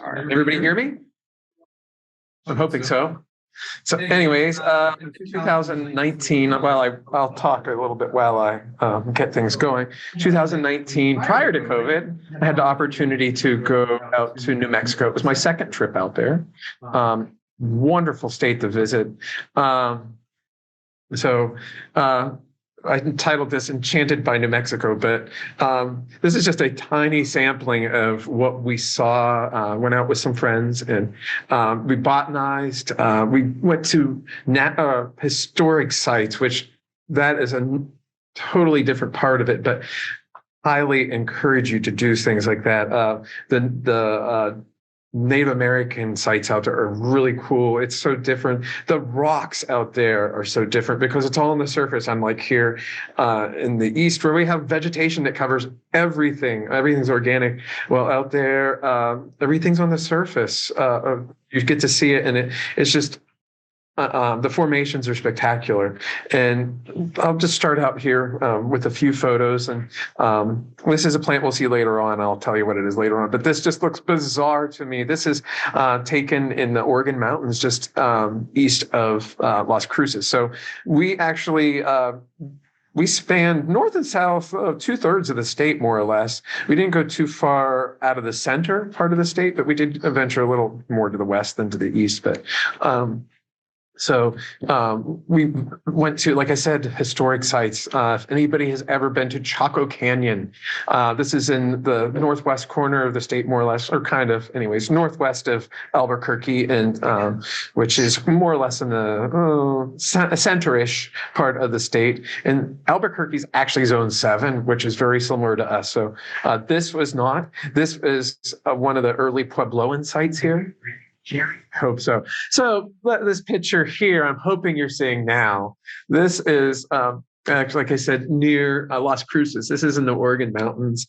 Everybody hear me? I'm hoping so. So anyways, 2019, I'll talk a little bit while I get things going. 2019, prior to COVID, I had the opportunity to go out to New Mexico. It was my second trip out there. Wonderful state to visit. So I entitled this Enchanted by New Mexico, but this is just a tiny sampling of what we saw. Went out with some friends and we botanized. We went to historic sites, which that is a totally different part of it, but highly encourage you to do things like that. The Native American sites out there are really cool. It's so different. The rocks out there are so different because it's all on the surface. Unlike here in the East, where we have vegetation that covers everything. Everything's organic. Well, out there, everything's on the surface. You get to see it, and it's just the formations are spectacular. And I'll just start out here with a few photos. And this is a plant we'll see later on. I'll tell you what it is later on. But this just looks bizarre to me. This is taken in the Oregon Mountains, just east of Las Cruces. So we actually we spanned north and south, 2/3 of the state, more or less. We didn't go too far out of the center part of the state, but we did venture a little more to the west than to the east. But so we went to, like I said, historic sites. If anybody has ever been to Chaco Canyon, this is in the northwest corner of the state, more or less, or kind of, anyways, northwest of Albuquerque, and which is more or less in the center-ish part of the state. And Albuquerque is actually Zone 7, which is very similar to us. So this was not. This is one of the early Puebloan sites here. Hope so. So this picture here, I'm hoping you're seeing now. This is actually, like I said, near Las Cruces. This is in the Oregon Mountains,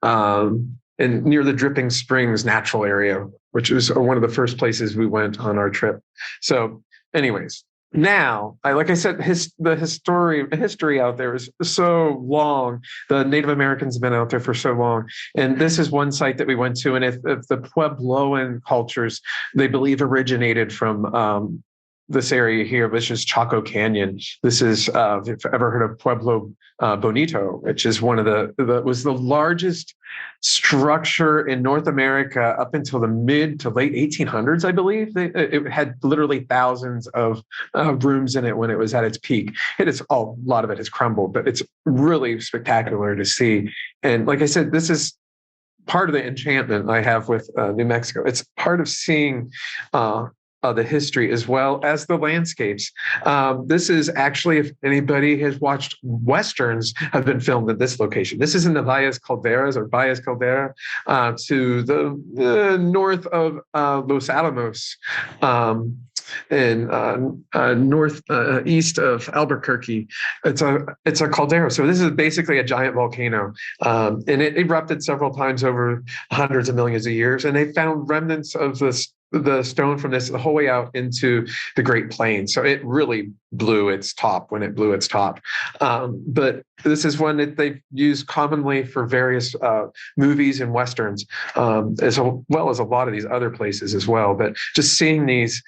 and near the Dripping Springs natural area, which was one of the first places we went on our trip. So, anyways. Now, like I said, the history out there is so long. The Native Americans have been out there for so long. And this is one site that we went to. And if the Puebloan cultures, they believe originated from this area here, which is Chaco Canyon. This is, if you've ever heard of Pueblo Bonito, which is one of was the largest structure in North America up until the mid to late 1800s, I believe. It had literally thousands of rooms in it when it was at its peak. A lot of it has crumbled, but it's really spectacular to see. And like I said, this is part of the enchantment I have with New Mexico. It's part of seeing the history as well as the landscapes. This is actually, if anybody has watched Westerns, have been filmed at this location. This is in the Valles Calderas, or Valles Caldera, to the north of Los Alamos, in northeast of Albuquerque. It's a caldera. So this is basically a giant volcano, and it erupted several times over hundreds of millions of years. And they found remnants of the stone from this the whole way out into the Great Plains. So it really blew its top when it blew its top. But this is one that they've used commonly for various movies and Westerns, as well as a lot of these other places as well. But just seeing these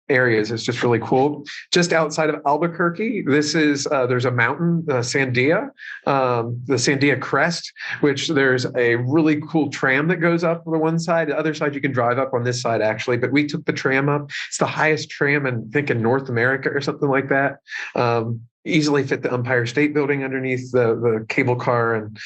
areas is just really cool. Just outside of Albuquerque, this is there's a mountain, Sandia, the Sandia Crest, which there's a really cool tram that goes up on the one side. The other side you can drive up on this side, actually, but we took the tram up. It's the highest tram in, I think, in North America or something like that. Easily fit the Empire State Building underneath the cable car, and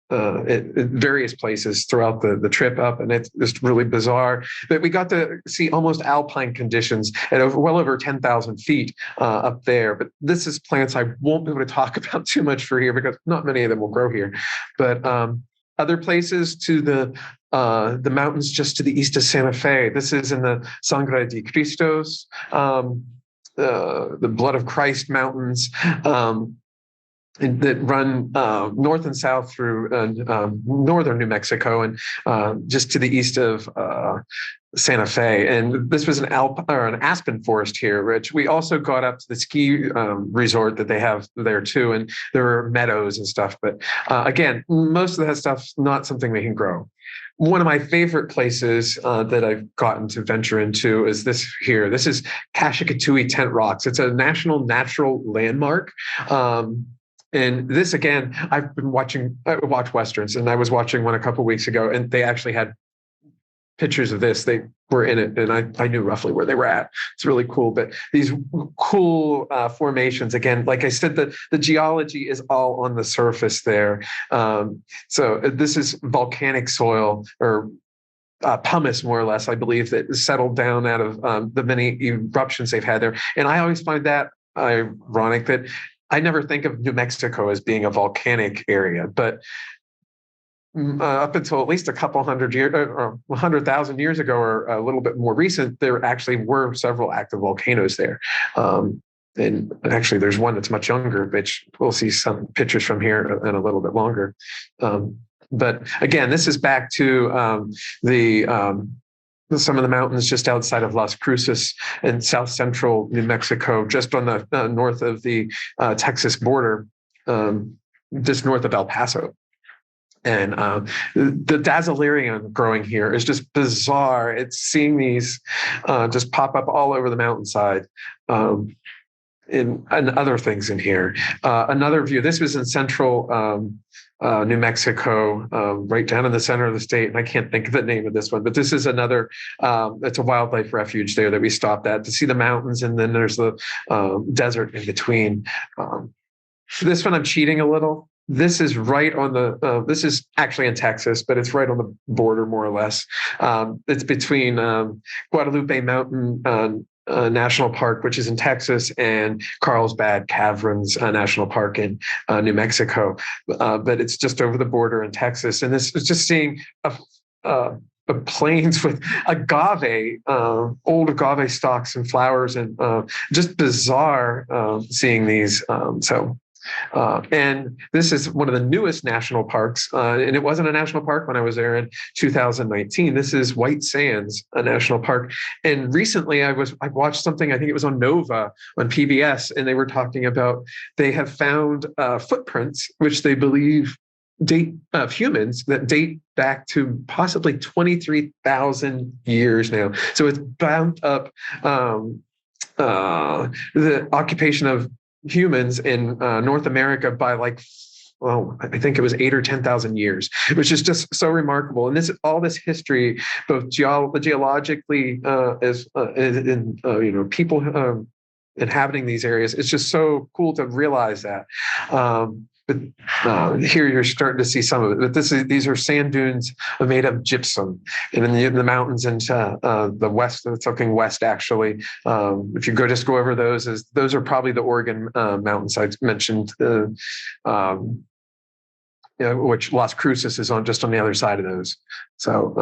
at various places throughout the trip up, and it's just really bizarre. But we got to see almost alpine conditions at well over 10,000 feet up there. But this is plants I won't be able to talk about too much for here because not many of them will grow here. But other places to the mountains just to the east of Santa Fe. This is in the Sangre de Cristos, the Blood of Christ Mountains. That run north and south through northern New Mexico, and just to the east of Santa Fe. And this was an aspen forest here, which we also got up to the ski resort that they have there too. And there were meadows and stuff. But again, most of that stuff's not something we can grow. one of my favorite places that I've gotten to venture into is this here. This is Kashikatui Tent Rocks. It's a national natural landmark. And this, again, I watch Westerns, and I was watching one a couple of weeks ago, and they actually had pictures of this. They were in it, and I knew roughly where they were at. It's really cool. But these cool formations, again, like I said, the geology is all on the surface there. So this is volcanic soil, or pumice, more or less, I believe, that settled down out of the many eruptions they've had there. And I always find that ironic that I never think of New Mexico as being a volcanic area, but up until at least a couple hundred years or 100,000 years ago, or a little bit more recent, there actually were several active volcanoes there. And actually, there's one that's much younger, which we'll see some pictures from here in a little bit longer. But again, this is back to some of the mountains just outside of Las Cruces in south central New Mexico, just on the north of the Texas border, just north of El Paso. And the Dazzlerion growing here is just bizarre. It's seeing these just pop up all over the mountainside. And other things in here. Another view, this was in central New Mexico, right down in the center of the state. And I can't think of the name of this one, but this is another, it's a wildlife refuge there that we stopped at to see the mountains. And then there's the desert in between. This one, I'm cheating a little. This is right on the, this is actually in Texas, but it's right on the border, more or less. It's between Guadalupe Mountain National Park, which is in Texas, and Carlsbad Caverns National Park in New Mexico. But it's just over the border in Texas. And this is just seeing plains with agave, old agave stalks and flowers, and just bizarre seeing these. And this is one of the newest national parks, and it wasn't a national park when I was there in 2019. This is White Sands, a national park. And recently I watched something, I think it was on Nova on PBS, and they were talking about they have found footprints which they believe date of humans that date back to possibly 23,000 years now. So it's bound up the occupation of humans in North America by I think it was 8,000 or 10,000 years, which is just so remarkable. And all this history, both geologically as in people inhabiting these areas, it's just so cool to realize that. But here you're starting to see some of it. But these are sand dunes made of gypsum, and in the mountains into the west. It's looking west, actually. If you go over those are probably the Oregon mountains I mentioned. Which Las Cruces is just on the other side of those. So,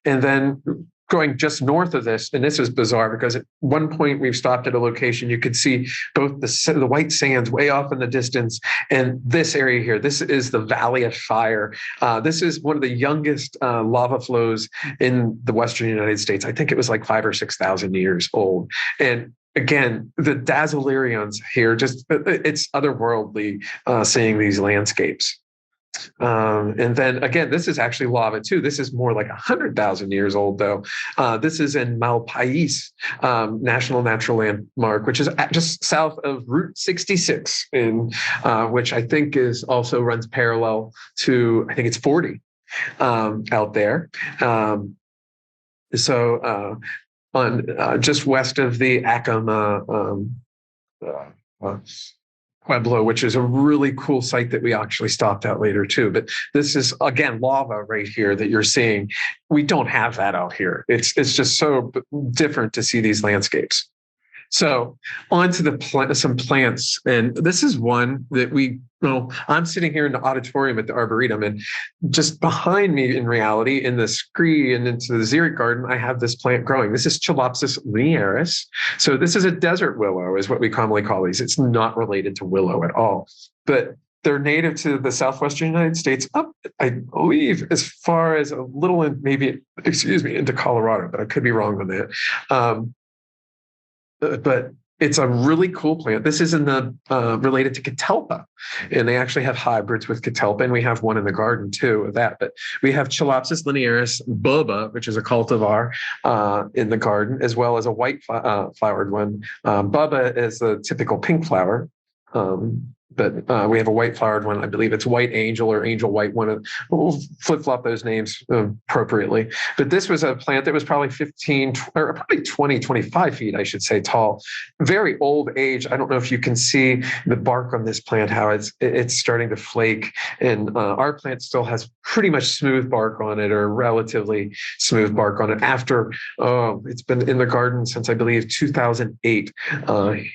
and then going just north of this, and this is bizarre because at one point we've stopped at a location, you could see both the white sands way off in the distance, and this area here. This is the Valley of Fire. This is one of the youngest lava flows in the Western United States. I think it was like 5,000 or 6,000 years old. And again, the Dazzlerions here, it's otherworldly seeing these landscapes. And then again, this is actually lava too. This is more like 100,000 years old, though. This is in Malpais National Natural Landmark, which is just south of Route 66, which I think also runs parallel to, I think it's 40 out there. So on just west of the Acoma Pueblo, which is a really cool site that we actually stopped at later too. But this is, again, lava right here that you're seeing. We don't have that out here. It's just so different to see these landscapes. So on to some plants. And this is one that I'm sitting here in the auditorium at the Arboretum, and just behind me, in reality, in the scree and into the xeric garden, I have this plant growing. This is Chelopsis linearis. So this is a desert willow, is what we commonly call these. It's not related to willow at all, but they're native to the southwestern United States, up, I believe, as far as a little into Colorado, but I could be wrong on that. But It's a really cool plant. This is in the related to catalpa, and they actually have hybrids with catalpa, and we have one in the garden too of that. But we have Chelopsis linearis boba, which is a cultivar in the garden, as well as a white flowered one. Boba is the typical pink flower. But we have a white flowered one. I believe it's White Angel or Angel White one. We'll flip flop those names appropriately. But this was a plant that was probably 15 or probably 20, 25 feet, I should say, tall. Very old age. I don't know if you can see the bark on this plant, how it's starting to flake. And our plant still has pretty much smooth bark on it, or relatively smooth bark on it. After it's been in the garden since I believe 2008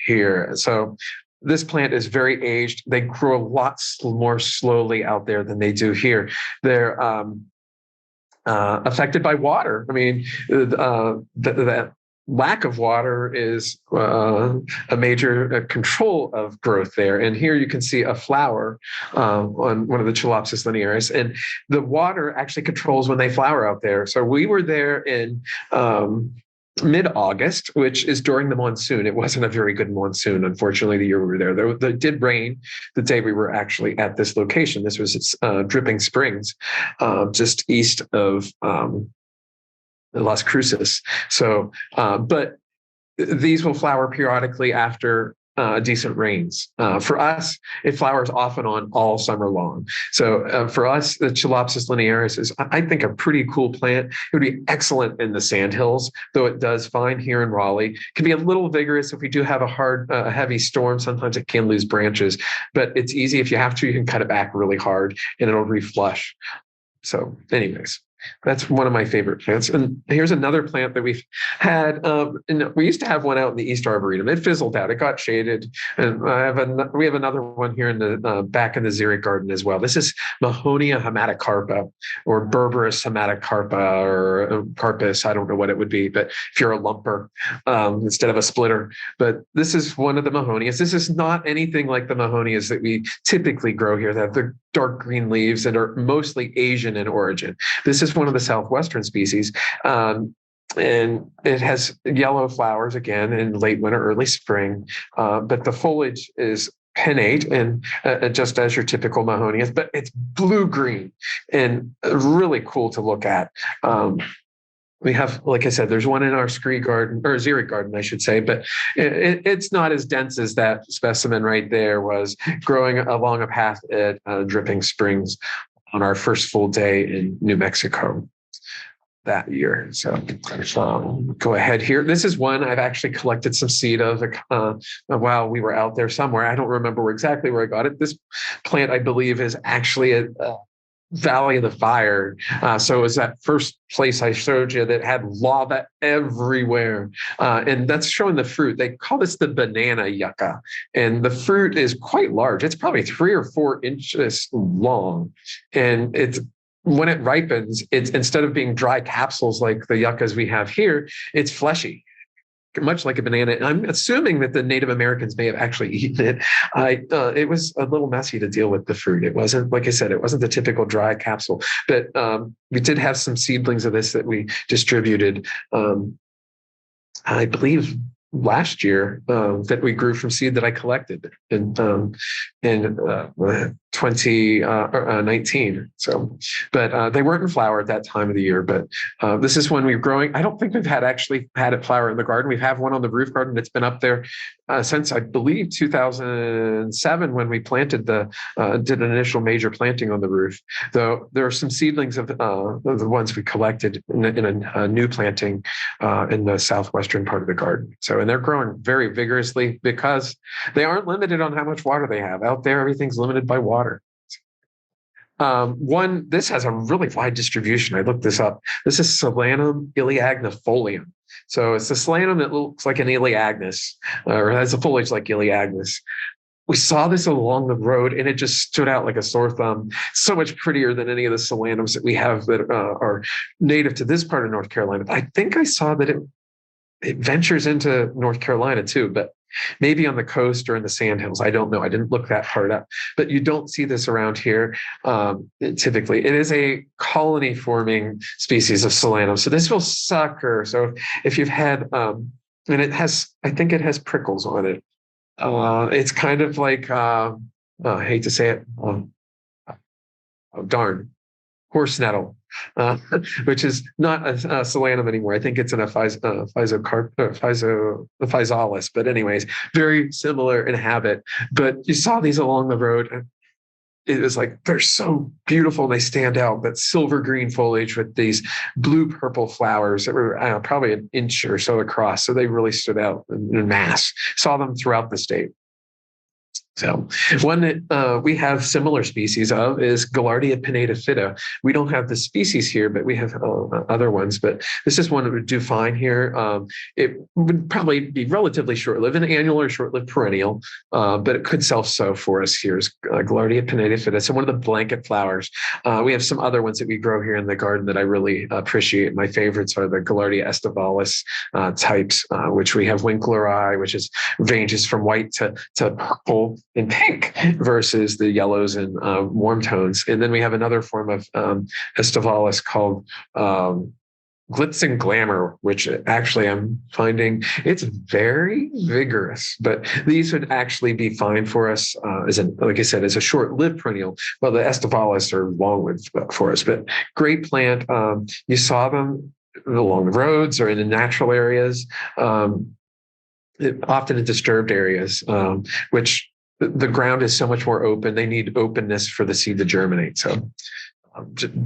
here. So this plant is very aged. They grow a lot more slowly out there than they do here. They're affected by water. I mean, that lack of water is a major control of growth there. And here you can see a flower on one of the Chelopsis linearis, and the water actually controls when they flower out there. So we were there in mid-August, which is during the monsoon. It wasn't a very good monsoon, unfortunately, the year we were there. There did rain the day we were actually at this location. This was Dripping Springs, just east of Las Cruces. So, but these will flower periodically after decent rains. For us, it flowers off and on all summer long. So for us, the Chelopsis linearis is, I think, a pretty cool plant. It would be excellent in the sandhills, though it does fine here in Raleigh. It can be a little vigorous if we do have a heavy storm. Sometimes it can lose branches, but it's easy. If you have to, you can cut it back really hard and it'll reflush. So anyways, that's one of my favorite plants. And here's another plant that we've had. And we used to have one out in the East Arboretum. It fizzled out. It got shaded. And we have another one here in the back in the xeric garden as well. This is Mahonia hematocarpa, or Berberis hematocarpa, or carpus. I don't know what it would be, but if you're a lumper instead of a splitter. But this is one of the Mahonias. This is not anything like the Mahonias that we typically grow here, that have the dark green leaves and are mostly Asian in origin. This is one of the southwestern species. And it has yellow flowers again in late winter, early spring. But the foliage is pinnate and just as your typical Mahonias, but it's blue-green and really cool to look at. We have, like I said, there's one in our scree garden, or xeric garden, I should say, but it's not as dense as that specimen right there was growing along a path at Dripping Springs on our first full day in New Mexico that year. So go ahead here. This is one I've actually collected some seed of while we were out there somewhere. I don't remember exactly where I got it. This plant, I believe, is actually a Valley of the Fire. So it was that first place I showed you that had lava everywhere. And that's showing the fruit. They call this the banana yucca. And the fruit is quite large. It's probably 3 or 4 inches long. And when it ripens, it's, instead of being dry capsules like the yuccas we have here, it's fleshy, much like a banana. And I'm assuming that the Native Americans may have actually eaten it. It was a little messy to deal with the fruit. It wasn't, like I said, it wasn't the typical dry capsule, but we did have some seedlings of this that we distributed, I believe last year, that we grew from seed that I collected in 2019. So, but they weren't in flower at that time of the year. But this is when we're growing. I don't think we've actually had it flower in the garden. We have one on the roof garden that's been up there since, I believe, 2007, when we planted did an initial major planting on the roof. Though there are some seedlings of the ones we collected in a new planting in the southwestern part of the garden. So, and they're growing very vigorously because they aren't limited on how much water they have. Out there, everything's limited by water. This has a really wide distribution. I looked this up. This is Solanum iliagnifolium. So it's the solanum that looks like an iliagnus, or has a foliage like iliagnus. We saw this along the road and it just stood out like a sore thumb. So much prettier than any of the solanums that we have that are native to this part of North Carolina. I think I saw that it ventures into North Carolina too, but maybe on the coast or in the sandhills. I don't know. I didn't look that hard up, but you don't see this around here. Typically, it is a colony forming species of solanum. So this will sucker. So if you've had and I think it has prickles on it. It's kind of like, I hate to say it, oh, darn, horse nettle, uh, which is not a solanum anymore. I think it's an physalis. But anyways, very similar in habit. But you saw these along the road. And it was like, they're so beautiful. And they stand out, that silver green foliage with these blue purple flowers that were probably an inch or so across. So they really stood out in mass. Saw them throughout the state. So one that we have similar species of is Gaillardia pinnatifida. We don't have the species here, but we have other ones. But this is one that would do fine here. It would probably be relatively short-lived, an annual or short-lived perennial, but it could self-sow for us here is Gaillardia pinnatifida. So one of the blanket flowers. We have some other ones that we grow here in the garden that I really appreciate. My favorites are the Gaillardia estivalis types, which we have Winkleri, which ranges from white to purple in pink versus the yellows and warm tones. And then we have another form of estivalis called glitz and glamour, which actually I'm finding it's very vigorous, but these would actually be fine for us like I said, as a short-lived perennial. Well, the estivalis are long-lived for us, but great plant. You saw them along the roads or in the natural areas, often in disturbed areas, which the ground is so much more open. They need openness for the seed to germinate. So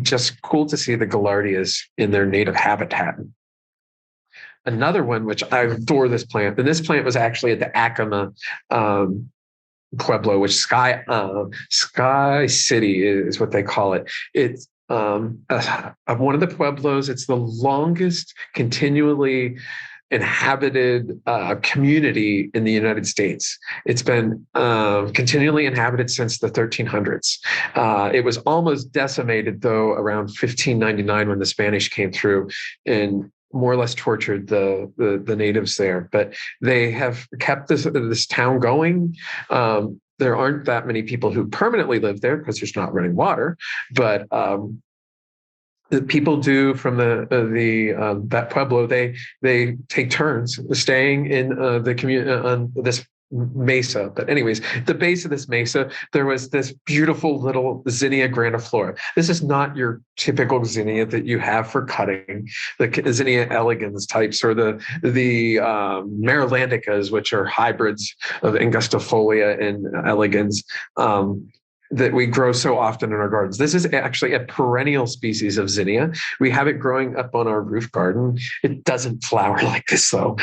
just cool to see the Gaillardias in their native habitat. Another one, which I adore this plant, and this plant was actually at the Acoma Pueblo, which Sky City is what they call it. It's one of the Pueblos. It's the longest continually inhabited community in the United States. It's been continually inhabited since the 1300s. It was almost decimated, though, around 1599 when the Spanish came through and more or less tortured the natives there. But they have kept this town going. There aren't that many people who permanently live there because there's not running water, but the people do from that pueblo. They take turns staying in the community on this mesa. But anyways, the base of this mesa, there was this beautiful little Zinnia grandiflora. This is not your typical zinnia that you have for cutting, the Zinnia elegans types, or the Marylandicas, which are hybrids of angustifolia and elegans. That we grow so often in our gardens. This is actually a perennial species of zinnia. We have it growing up on our roof garden. It doesn't flower like this, though.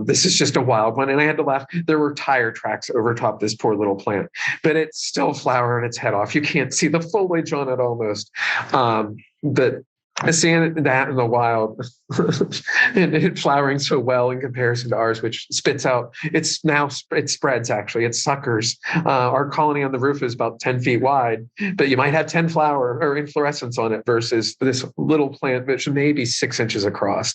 This is just a wild one. And I had to laugh. There were tire tracks over top this poor little plant, but it's still flowering its head off. You can't see the foliage on it almost. But seeing that in the wild and it flowering so well in comparison to ours, which spits out, it spreads actually, it suckers. Our colony on the roof is about 10 feet wide, but you might have 10 flower or inflorescence on it versus this little plant, which may be 6 inches across.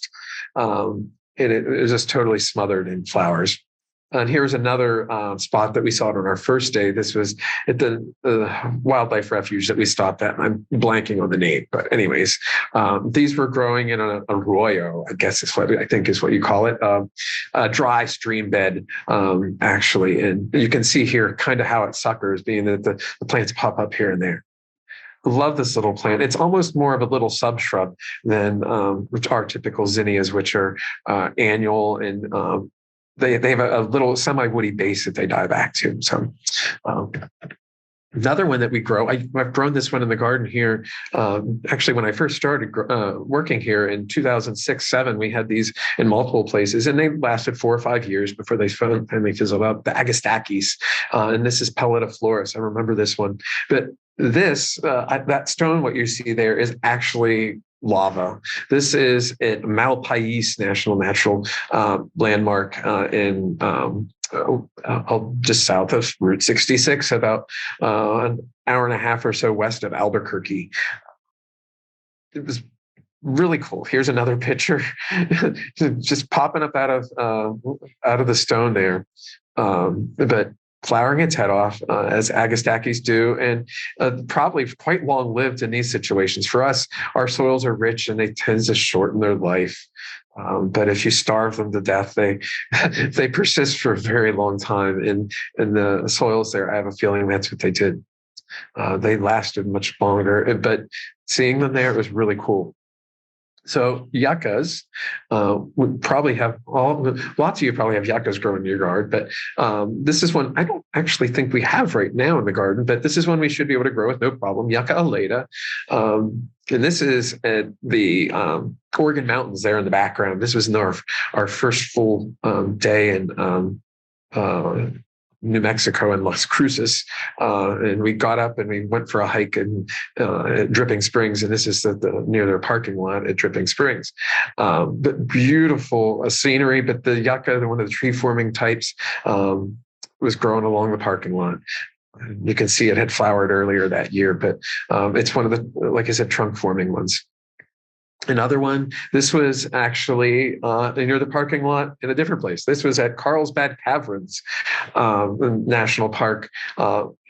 And it is just totally smothered in flowers. And here's another spot that we saw it on our first day. This was at the wildlife refuge that we stopped at. I'm blanking on the name, but anyways, these were growing in an arroyo, I guess is what I think is what you call it, a dry stream bed, actually. And you can see here kind of how it suckers, being that the plants pop up here and there. Love this little plant. It's almost more of a little subshrub than which are typical zinnias, which are annual and they have a little semi-woody base that they die back to. So another one that we grow, I've grown this one in the garden here. Actually, when I first started working here in 2006-07, we had these in multiple places, and they lasted 4 or 5 years before they finally fizzled out. The Agastache, and this is Pelletiflorus. I remember this one. But this, that stone, what you see there is actually lava. This is at Malpais National Natural Landmark in just south of Route 66, about an hour and a half or so west of Albuquerque. It was really cool. Here's another picture, just popping up out of the stone there. But flowering its head off, as Agastaches do, and probably quite long-lived in these situations. For us, our soils are rich and they tend to shorten their life. But if you starve them to death, they they persist for a very long time in the soils there. I have a feeling that's what they did. They lasted much longer, but seeing them there, it was really cool. So yuccas would probably have lots of you probably have yuccas growing in your garden, but this is one I don't actually think we have right now in the garden, but this is one we should be able to grow with no problem. Yucca alata. And this is at the Oregon Mountains there in the background. This was our first full day in New Mexico and Las Cruces. And we got up and we went for a hike at Dripping Springs. And this is near their parking lot at Dripping Springs. But beautiful scenery, but the yucca, one of the tree forming types, was growing along the parking lot. You can see it had flowered earlier that year, but it's one of the, like I said, trunk forming ones. Another one, this was actually near the parking lot in a different place. This was at Carlsbad Caverns National Park,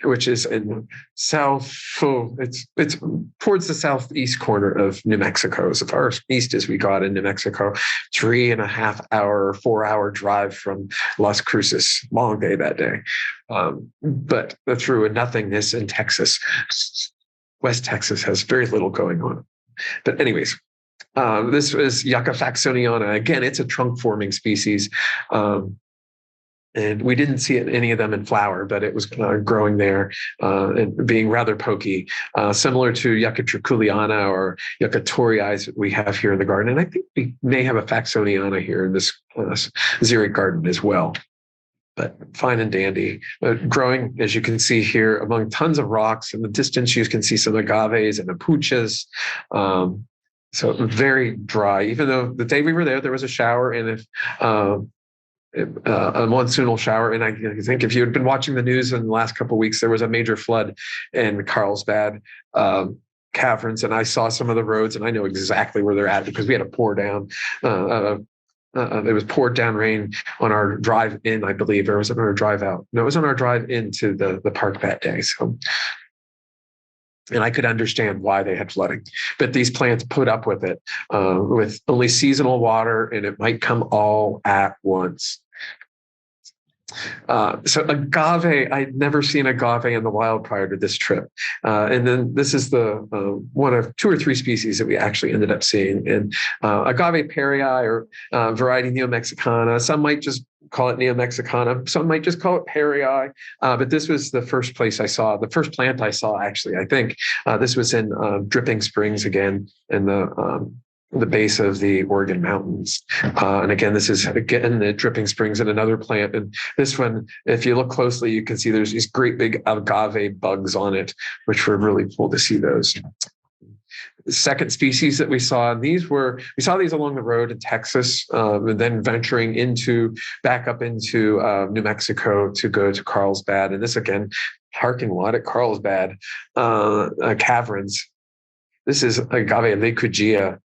which is in it's towards the southeast corner of New Mexico, as far east as we got in New Mexico. 3.5 hour, 4-hour drive from Las Cruces. Long day that day, but through a nothingness in Texas. West Texas has very little going on. But anyways, this was Yucca faxoniana. Again, it's a trunk-forming species. And we didn't see any of them in flower, but it was growing there and being rather pokey, similar to Yucca trichuliana or Yucca torii that we have here in the garden. And I think we may have a faxoniana here in this xeric garden as well. But fine and dandy, growing, as you can see here, among tons of rocks. In the distance, you can see some agaves and apuchas. So very dry, even though the day we were there was a shower, and a monsoonal shower. And I think if you had been watching the news in the last couple of weeks, there was a major flood in Carlsbad Caverns, and I saw some of the roads, and I know exactly where they're at because we had to pour down. It was poured down rain on our drive in, I believe, or was it on our drive out? No, it was on our drive into the park that day. So. And I could understand why they had flooding, but these plants put up with it with only seasonal water, and it might come all at once. So agave, I'd never seen agave in the wild prior to this trip. And then this is the one of 2 or 3 species that we actually ended up seeing. And agave perii, or variety Neo-Mexicana, some might just call it Neo-Mexicana, some might just call it perii. But this was the first place I saw, the first plant I saw, actually, I think. This was in Dripping Springs again, in the base of the Oregon Mountains. And again, this is again the Dripping Springs and another plant. And this one, if you look closely, you can see there's these great big agave bugs on it, which were really cool to see those. The second species that we saw, and we saw these along the road in Texas, and then venturing back up into New Mexico to go to Carlsbad. And this again, parking lot at Carlsbad Caverns. This is Agave lecugia.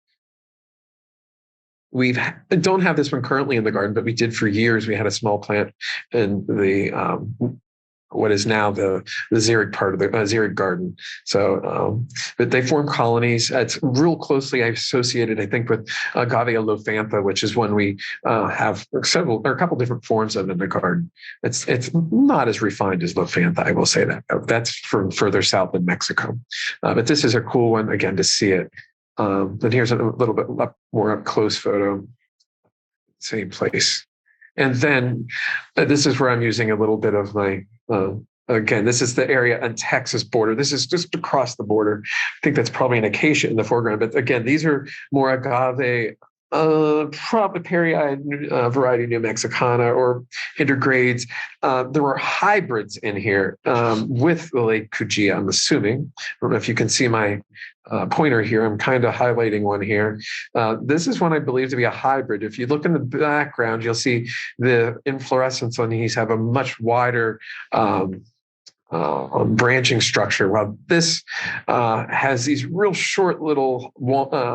We don't have this one currently in the garden, but we did for years. We had a small plant in the what is now the xeric part of the xeric garden. So, but they form colonies. It's real closely associated, I think, with Agave alophantha, which is one we have a couple different forms of in the garden. It's not as refined as lophantha, I will say that. That's from further south in Mexico. But this is a cool one, again, to see it. And here's a little bit more up close photo, same place. And then this is where I'm using a little bit of my, again, this is the area on Texas border. This is just across the border. I think that's probably an acacia in the foreground. But again, these are more agave, probably perii variety Neo-Mexicana or intergrades. There were hybrids in here with the lecugia, I'm assuming. I don't know if you can see my pointer here. I'm kind of highlighting one here. This is one I believe to be a hybrid. If you look in the background, you'll see the inflorescence on these have a much wider branching structure. While this has these real short little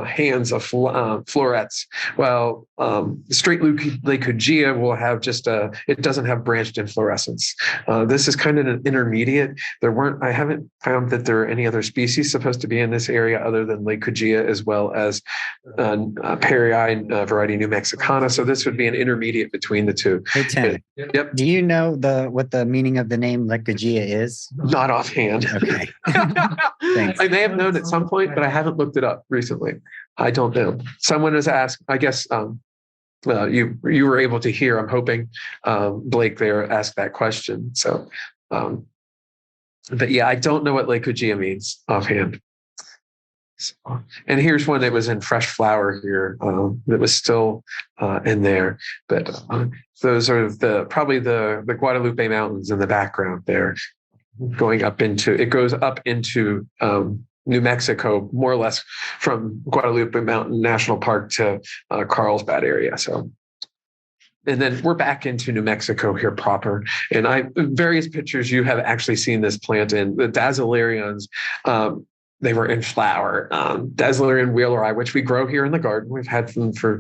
hands of florets. Well, straight Leucogia will have it doesn't have branched inflorescence. This is kind of an intermediate. I haven't found that there are any other species supposed to be in this area other than Leucogia, as well as Perii variety New Mexicana. So this would be an intermediate between the two. Hey, Tim. Yep. Do you know what the meaning of the name Leucogia is? Not offhand. Okay. Thanks. I may have known at some point, but I haven't looked it up recently. I don't know. Someone has asked, I guess you were able to hear, I'm hoping, Blake there ask that question. So, but yeah, I don't know what Leucogia means offhand. So, and here's one that was in fresh flower here that was still in there. But those are probably the Guadalupe Mountains in the background there. It goes up into New Mexico, more or less from Guadalupe Mountain National Park to Carlsbad area. So, and then we're back into New Mexico here proper. And various pictures you have actually seen this plant in. The Dazzlerions, they were in flower. Dazzlerian wheeleri, which we grow here in the garden. We've had them for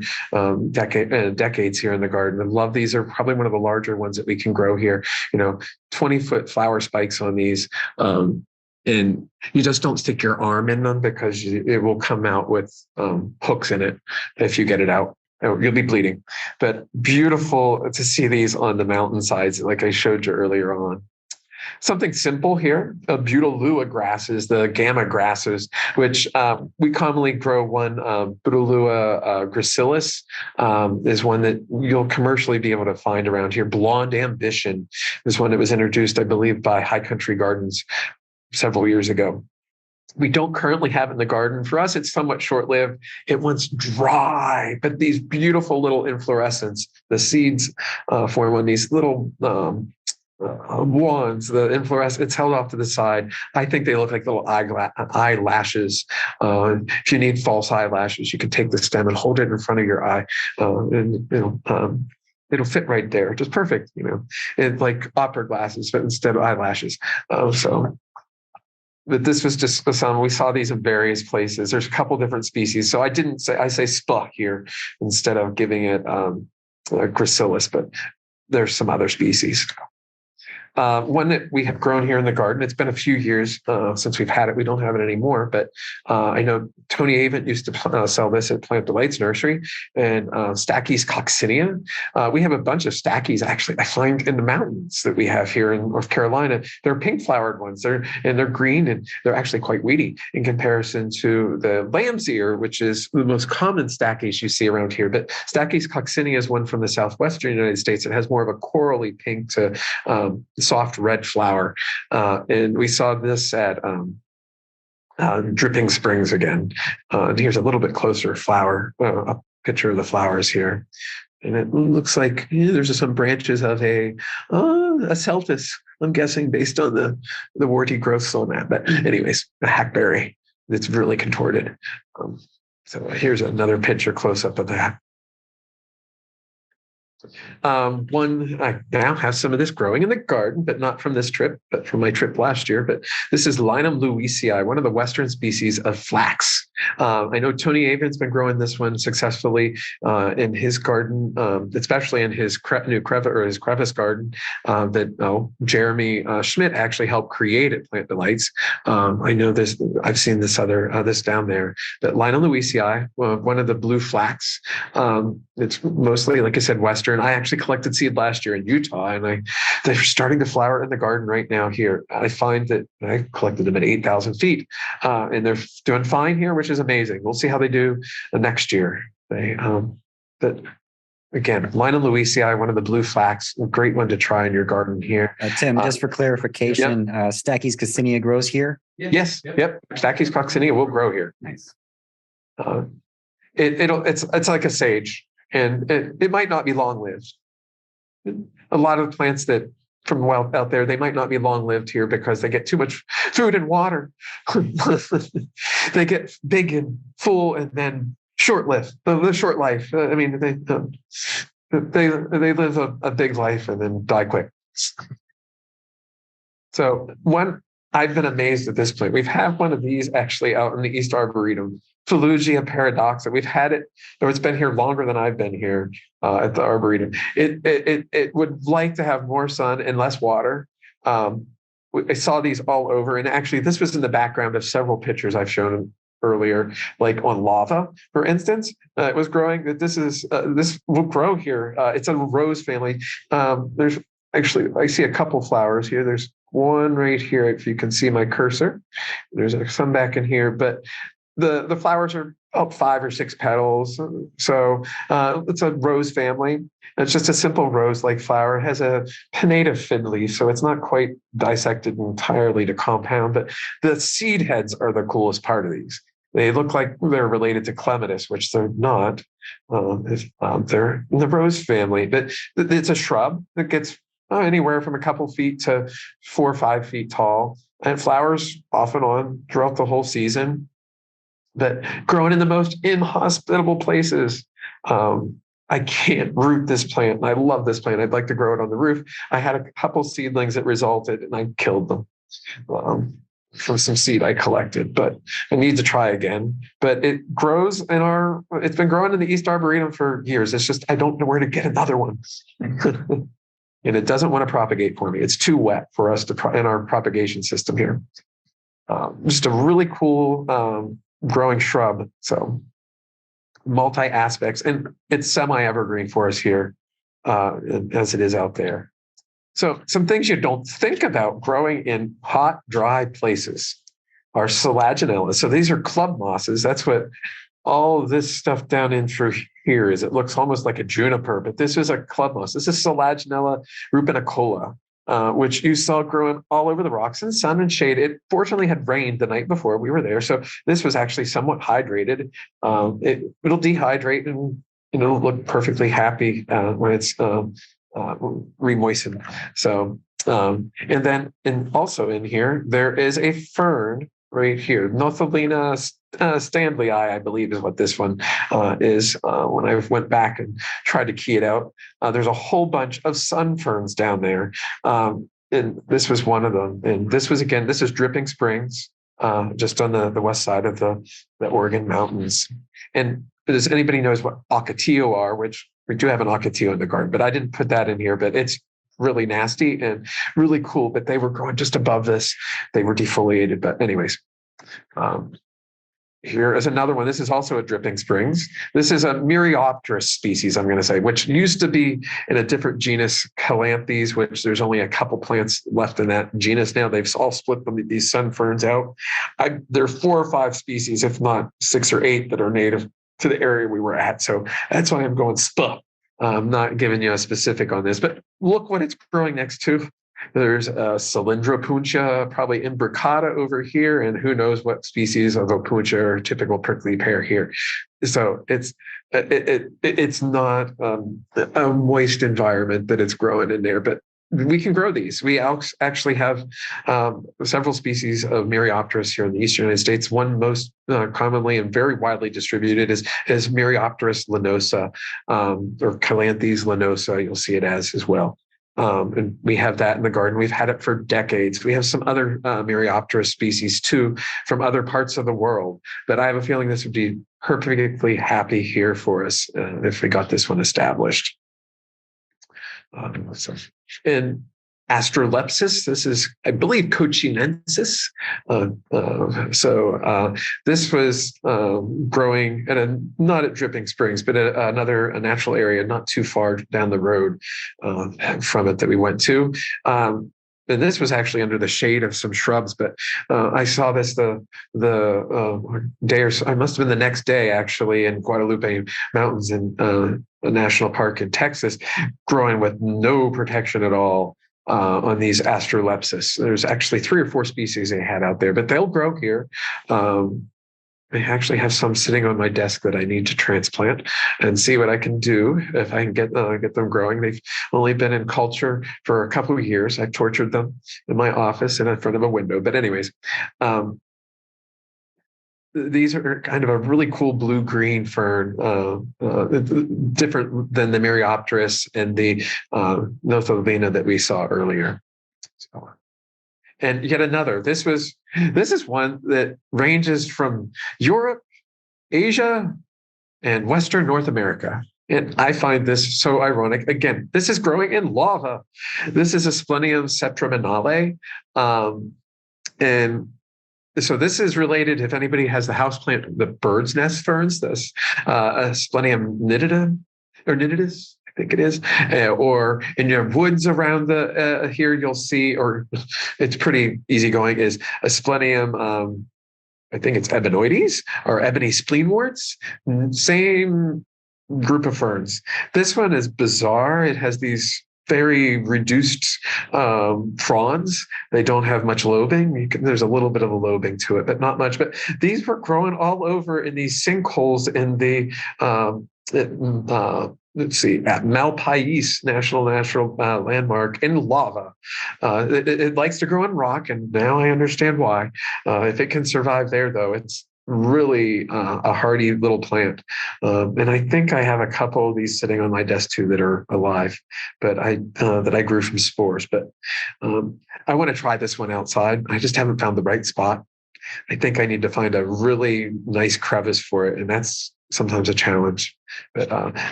decades here in the garden. I love these. Are probably one of the larger ones that we can grow here. 20-foot flower spikes on these. And you just don't stick your arm in them because it will come out with hooks in it if you get it out. You'll be bleeding. But beautiful to see these on the mountainsides, like I showed you earlier on. Something simple here, Butylua grasses, the gamma grasses, which we commonly grow one, Butylua gracilis is one that you'll commercially be able to find around here. Blonde Ambition is one that was introduced, I believe, by High Country Gardens several years ago. We don't currently have in the garden. For us, it's somewhat short-lived. It wants dry, but these beautiful little inflorescence, the seeds form on these little wands, the inflorescence, it's held off to the side. I think they look like little eyelashes. If you need false eyelashes, you can take the stem and hold it in front of your eye, and it'll fit right there. Just perfect, It's like opera glasses, but instead of eyelashes. But this was just some. We saw these in various places. There's a couple different species. So I say spa here instead of giving it gracilis, but there's some other species. One that we have grown here in the garden. It's been a few years since we've had it. We don't have it anymore, but I know Tony Avent used to sell this at Plant Delights Nursery, and Stachys coccinea. We have a bunch of Stachys actually I find in the mountains that we have here in North Carolina. They're pink flowered ones. They're green, and they're actually quite weedy in comparison to the lamb's ear, which is the most common Stachys you see around here. But Stachys coccinea is one from the southwestern United States. It has more of a corally pink to soft red flower. And we saw this at Dripping Springs again. And here's a little bit closer flower, a picture of the flowers here. And it looks like there's some branches of a celtis, I'm guessing, based on the warty growths on that. But anyways, a hackberry that's really contorted. So here's another picture close up of that. One, I now have some of this growing in the garden, but not from this trip, but from my trip last year. But this is Linum lewisii, one of the western species of flax. I know Tony Avent's been growing this one successfully in his garden, especially in his new crevice garden that Jeremy Schmidt actually helped create at Plant Delights. I know this. I've seen this down there. But Linum lewisii, one of the blue flax. It's mostly, like I said, western. I actually collected seed last year in Utah, and they're starting to flower in the garden right now here. I find that I collected them at 8,000 feet, and they're doing fine here, which is amazing. We'll see how they do next year. But again, Linum lewisii, one of the blue flax, a great one to try in your garden here. Tim, just for clarification, Stachys coccinea grows here? Yes. Yep. Stachys coccinea will grow here. Nice. It's like a sage. And it might not be long-lived. A lot of plants that from wild out there, they might not be long-lived here because they get too much food and water. They get big and full and then short-lived. The short life. I mean, they live a big life and then die quick. So I've been amazed at this plant. We've had one of these actually out in the East Arboretum, Fallugia paradoxa. We've had it, though it's been here longer than I've been here at the Arboretum. It would like to have more sun and less water. I saw these all over, and actually this was in the background of several pictures I've shown earlier, like on lava, for instance. It was growing. This will grow here. It's a rose family. There's actually, I see a couple flowers here. There's one right here, if you can see my cursor. There's some back in here, but the flowers are up 5 or 6 petals. So it's a rose family. It's just a simple rose-like flower. It has a pinnative fig leaf, so it's not quite dissected entirely to compound, but the seed heads are the coolest part of these. They look like they're related to clematis, which they're not. They're in the rose family, but it's a shrub that gets anywhere from a couple feet to 4 or 5 feet tall, and flowers off and on throughout the whole season, but growing in the most inhospitable places. I can't root this plant. I love this plant. I'd like to grow it on the roof. I had a couple seedlings that resulted, and I killed them from some seed I collected, but I need to try again. But it grows it's been growing in the East Arboretum for years. It's just, I don't know where to get another one. And it doesn't want to propagate for me. It's too wet for us in our propagation system here. Just a really cool growing shrub. So multi aspects, and it's semi-evergreen for us here as it is out there. So some things you don't think about growing in hot, dry places are selaginella. So these are club mosses. That's what all of this stuff down in through here is. It looks almost like a juniper, but this is a club moss. This is Selaginella rubinicola, which you saw growing all over the rocks in sun and shade. It fortunately had rained the night before we were there, so this was actually somewhat hydrated. It'll dehydrate and it'll look perfectly happy when it's remoistened. So, and also in here there is a fern right here, Notholina Stanley, I believe is what this one is. When I went back and tried to key it out, there's a whole bunch of sun ferns down there. And this was one of them. And this is Dripping Springs, just on the west side of the Oregon mountains. And does anybody knows what ocotillo are, which we do have an ocotillo in the garden, but I didn't put that in here, but it's really nasty and really cool. But they were growing just above this. They were defoliated. But anyways, here is another one. This is also a Dripping Springs. This is a Myriopteris species, I'm going to say, which used to be in a different genus, Calanthes, which there's only a couple plants left in that genus now. They've all split these sun ferns out. There are 4 or 5 species, if not 6 or 8, that are native to the area we were at. So that's why I'm going spuh. I'm not giving you a specific on this, but look what it's growing next to. There's a Cylindropuntia, probably imbricata over here, and who knows what species of opuntia or typical prickly pear here. So it's not a moist environment that it's growing in there, but we can grow these. We actually have several species of Myriopteris here in the Eastern United States. One most commonly and very widely distributed is Myriopteris lanosa, or Calanthes lanosa. You'll see it as well. And we have that in the garden. We've had it for decades. We have some other Myriopteris species too from other parts of the world. But I have a feeling this would be perfectly happy here for us if we got this one established. And Astrolepsis, this is, I believe, Cochinensis. This was growing not at Dripping Springs, but at a natural area not too far down the road from it that we went to. And this was actually under the shade of some shrubs, but I saw this the day or so, I must have been the next day actually, in Guadalupe Mountains in a national park in Texas, growing with no protection at all on these Astrolepsis. There's actually 3 or 4 species they had out there, but they'll grow here. I actually have some sitting on my desk that I need to transplant and see what I can do if I can get them growing. They've only been in culture for a couple of years. I've tortured them in my office and in front of a window. But anyways, these are kind of a really cool blue-green fern, different than the Myriopteris and the Notholina that we saw earlier. So, And yet another. This is one that ranges from Europe, Asia, and Western North America. And I find this so ironic. Again, this is growing in lava. This is Asplenium cetraminale. And so this is related, if anybody has the houseplant, the bird's nest ferns, this Asplenium nitida or nitidus, I think it is, or in your woods around the here you'll see, or it's pretty easygoing, is Asplenium, I think it's ebenoides or ebony spleenworts, same group of ferns. This one is bizarre. It has these very reduced fronds. They don't have much lobing. There's a little bit of a lobing to it, but not much. But these were growing all over in these sinkholes in the, let's see, at Malpais National Landmark in lava. It likes to grow in rock, and now I understand why. If it can survive there, though, it's really a hardy little plant. And I think I have a couple of these sitting on my desk too that are alive, but that I grew from spores. But I want to try this one outside. I just haven't found the right spot. I think I need to find a really nice crevice for it, and that's sometimes a challenge. But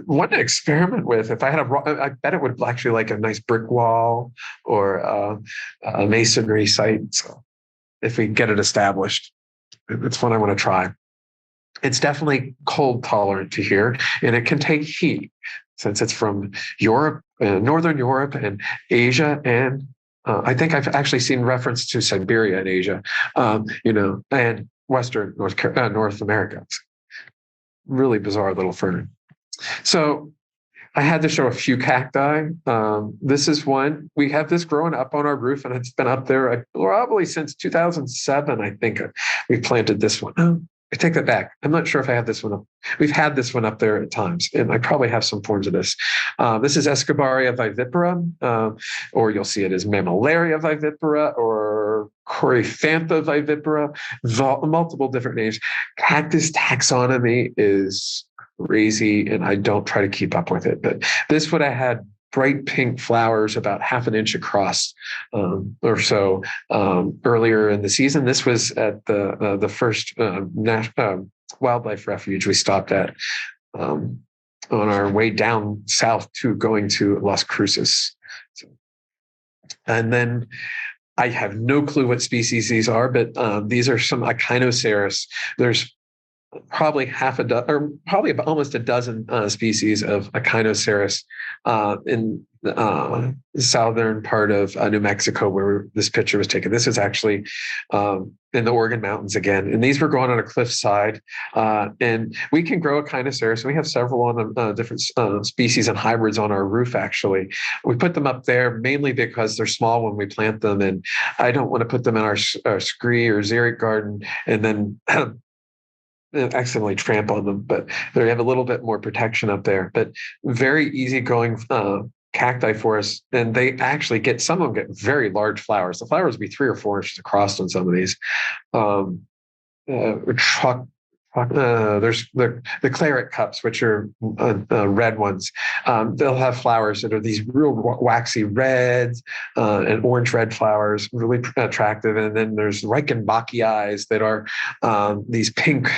one to experiment with, if I had I bet it would actually like a nice brick wall or a masonry site. So if we get it established, it's one I want to try. It's definitely cold tolerant to here, and it can take heat since it's from Europe, Northern Europe and Asia. And I think I've actually seen reference to Siberia in Asia, and Western North America. It's really bizarre little fern. So I had to show a few cacti. This is one. We have this growing up on our roof, and it's been up there probably since 2007, I think. We planted this one. Oh, I take that back. I'm not sure if I have this one up. We've had this one up there at times, and I probably have some forms of this. This is Escobaria vivipara, or you'll see it as Mammillaria vivipara, or Coryphantha vivipara, multiple different names. Cactus taxonomy is crazy, and I don't try to keep up with it. But this would have had bright pink flowers about half an inch across or so earlier in the season. This was at the first wildlife refuge we stopped at on our way down south to going to Las Cruces. So, and then I have no clue what species these are, but these are some Echinoceras. There's probably half a dozen, or probably almost a dozen species of Echinoceras in the southern part of New Mexico, where this picture was taken. This is actually in the Oregon mountains again, and these were growing on a cliffside. And we can grow Echinoceras. We have several on different species and hybrids on our roof. Actually, we put them up there mainly because they're small when we plant them, and I don't want to put them in our scree or xeric garden and then accidentally tramp on them, but they have a little bit more protection up there. But very easygoing cacti for us, and they actually some of them get very large flowers. The flowers will be 3 or 4 inches across on some of these. There's the claret cups, which are red ones. They'll have flowers that are these real waxy reds and orange red flowers, really attractive. And then there's Reichenbachii that are these pink,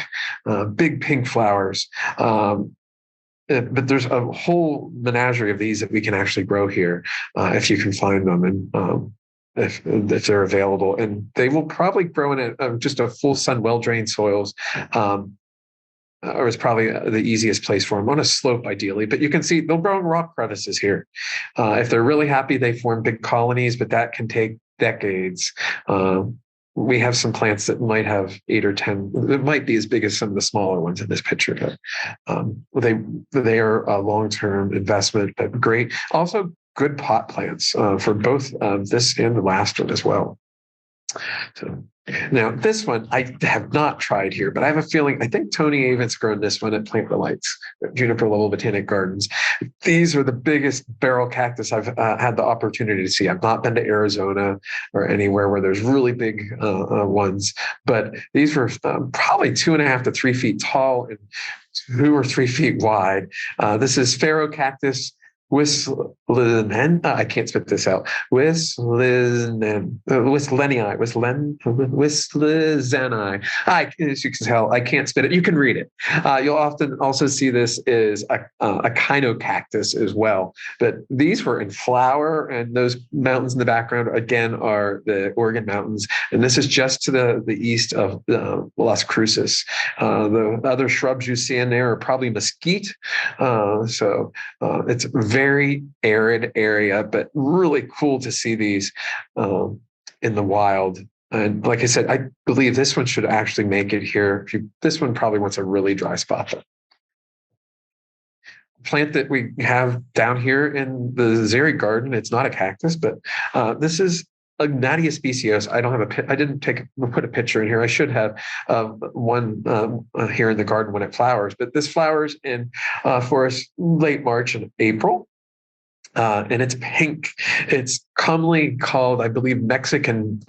big pink flowers. But there's a whole menagerie of these that we can actually grow here if you can find them. And if they're available, and they will probably grow in just a full sun, well-drained soils, or it's probably the easiest place for them on a slope, ideally. But you can see they'll grow in rock crevices here. If they're really happy, they form big colonies, but that can take decades. We have some plants that might have 8 or 10. It might be as big as some of the smaller ones in this picture, but they are a long-term investment, but great. Also, good pot plants for both this and the last one as well. So now this one I have not tried here, but I have a feeling, I think Tony Avent's grown this one at Plant Delights, Juniper Level Botanic Gardens. These are the biggest barrel cactus I've had the opportunity to see. I've not been to Arizona or anywhere where there's really big ones, but these were probably 2.5 to 3 feet tall and 2 or 3 feet wide. This is Pharaoh cactus Whistlenen, I can't spit this out. Whistlezenii. As you can tell, I can't spit it. You can read it. You'll often also see this is a cactus as well. But these were in flower, and those mountains in the background again are the Oregon Mountains, and this is just to the east of Las Cruces. The other shrubs you see in there are probably mesquite. So it's a very arid area, but really cool to see these in the wild. And like I said, I believe this one should actually make it here. This one probably wants a really dry spot. Plant that we have down here in the xeric garden. It's not a cactus, but this is Agnatia specios. I don't have I didn't put a picture in here. I should have one here in the garden when it flowers. But this flowers in for us late March and April. And it's pink. It's commonly called, I believe, Mexican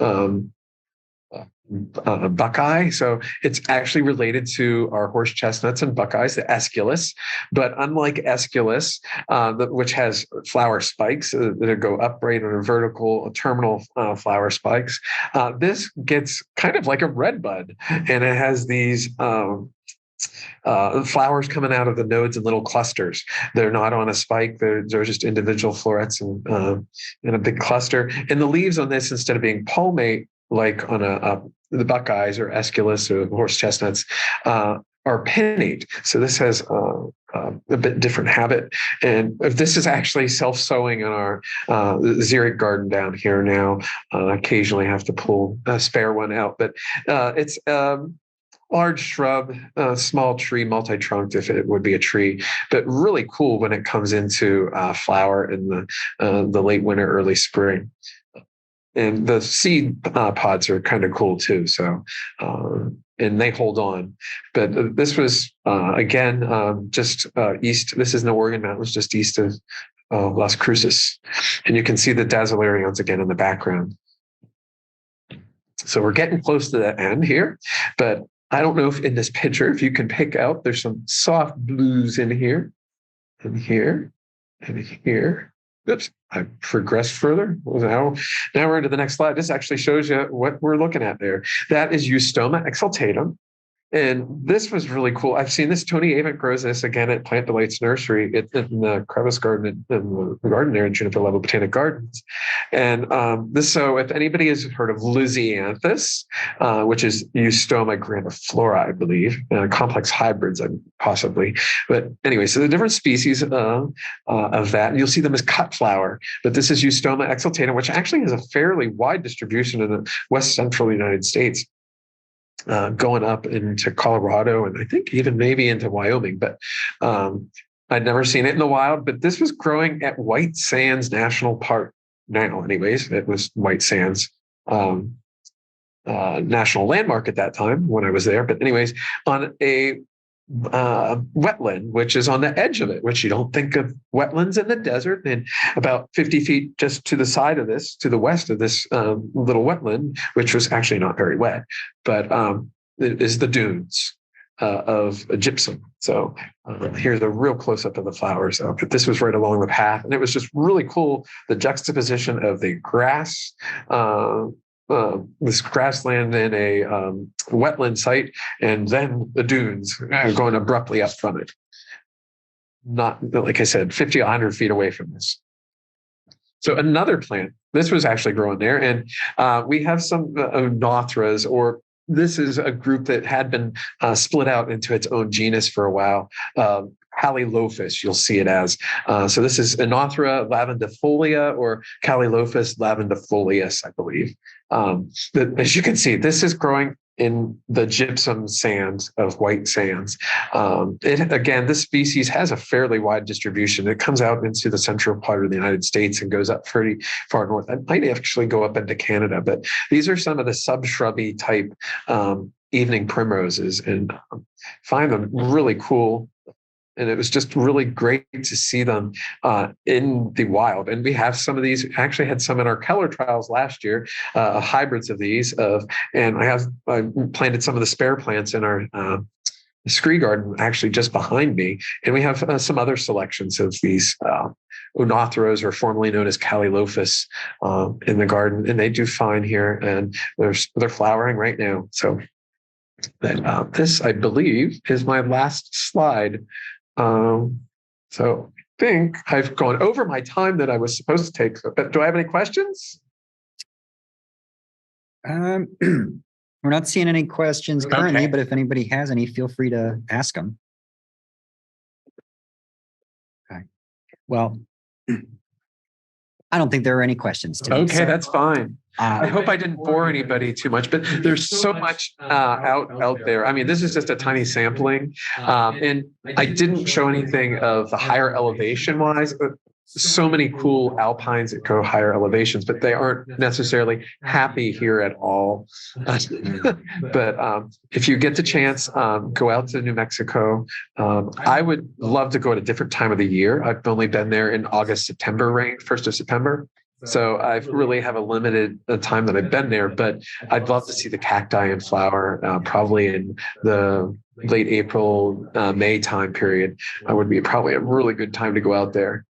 buckeye. So it's actually related to our horse chestnuts and buckeyes, the Aesculus. But unlike Aesculus, which has flower spikes that go upright on a vertical terminal flower spikes, this gets kind of like a red bud, and it has these flowers coming out of the nodes in little clusters. They're not on a spike. They're just individual florets in a big cluster. And the leaves on this, instead of being palmate like on the buckeyes or Aesculus or horse chestnuts, are pinnate. So this has a bit different habit. And this is actually self-sowing in our xeric garden down here now. Occasionally have to pull a spare one out, but it's large shrub, small tree, multi-trunked if it would be a tree, but really cool when it comes into flower in the late winter, early spring. And the seed pods are kind of cool too. So, and they hold on. But this was, again, just east. This is in the Oregon Mountains, just east of Las Cruces. And you can see the Dazzlerions again in the background. So we're getting close to the end here. But I don't know if in this picture, if you can pick out, there's some soft blues in here, and here, and here. Oops, I progressed further. Now we're into the next slide. This actually shows you what we're looking at there. That is Eustoma exaltatum. And this was really cool. I've seen this. Tony Avent grows this again at Plant Delights Nursery in the crevice garden in the garden there in Juniper Level Botanic Gardens. And so if anybody has heard of Lisianthus, which is Eustoma grandiflora, I believe, complex hybrids, possibly. But anyway, so the different species of that, and you'll see them as cut flower. But this is Eustoma exaltatum, which actually has a fairly wide distribution in the west central United States. Going up into Colorado and I think even maybe into Wyoming, but I'd never seen it in the wild. But this was growing at White Sands National Park now. Anyways, it was White Sands National Landmark at that time when I was there. But anyways, on a wetland, which is on the edge of it, which you don't think of wetlands in the desert. And about 50 feet just to the side of this, to the west of this little wetland, which was actually not very wet, but it is the dunes of gypsum. So here's a real close up of the flowers. But this was right along the path, and it was just really cool. The juxtaposition of the grass, this grassland in a wetland site, and then the dunes going abruptly up from it. Not, like I said, 50, 100 feet away from this. So another plant, this was actually growing there. And we have some Nothras, or this is a group that had been split out into its own genus for a while. Calilophus, you'll see it as. So this is Enothra lavendifolia or Calilophus lavendifolius, I believe. As you can see, this is growing in the gypsum sands of White Sands. Again, this species has a fairly wide distribution. It comes out into the central part of the United States and goes up pretty far north. It might actually go up into Canada, but these are some of the subshrubby type evening primroses, and find them really cool. And it was just really great to see them in the wild. And we have some of these, actually had some in our Keller trials last year, hybrids of these. And I planted some of the spare plants in our scree garden actually just behind me, and we have some other selections of these Unotheros, or formerly known as Callillophus, in the garden, and they do fine here, and they're flowering right now. So that this, I believe, is my last slide. So I think I've gone over my time that I was supposed to take. But do I have any questions? We're not seeing any questions currently, Okay. but if anybody has any, feel free to ask them. Okay. Well, I don't think there are any questions. Tim, Okay, so, that's fine. I hope I didn't bore anybody too much, but there's so much out there. I mean, this is just a tiny sampling, and I didn't show anything of the higher elevation wise. So many cool alpines that go higher elevations, but they aren't necessarily happy here at all. But if you get the chance, go out to New Mexico. I would love to go at a different time of the year. I've only been there in August, September range, 1st of September. So I really have a limited time that I've been there, but I'd love to see the cacti in flower, probably in the late April, May time period. Would be probably a really good time to go out there.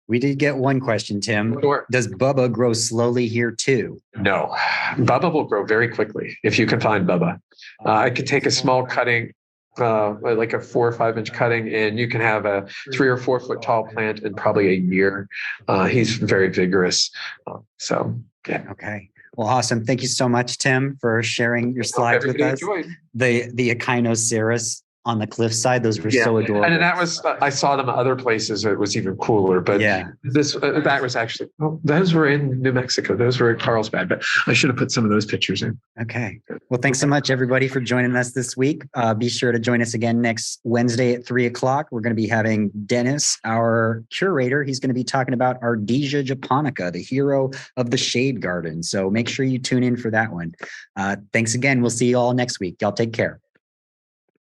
We did get one question, Tim. Sure. Does Bubba grow slowly here too? No, Bubba will grow very quickly if you can find Bubba. I could take a small cutting, like a 4 or 5 inch cutting, and you can have a 3 or 4 foot tall plant in probably a year. He's very vigorous. So, yeah. Okay. Well, awesome. Thank you so much, Tim, for sharing your slides with us. The Echinoceras on the cliffside, those were so adorable. And that was, I saw them other places. It was even cooler, but yeah, this, that was actually, those were in New Mexico. Those were at Carlsbad, but I should have put some of those pictures in. Okay. Well, thanks so much, everybody, for joining us this week. Be sure to join us again next Wednesday at 3:00. We're going to be having Dennis, our curator. He's going to be talking about Ardisia japonica, the hero of the shade garden. So make sure you tune in for that one. Thanks again. We'll see you all next week. Y'all take care.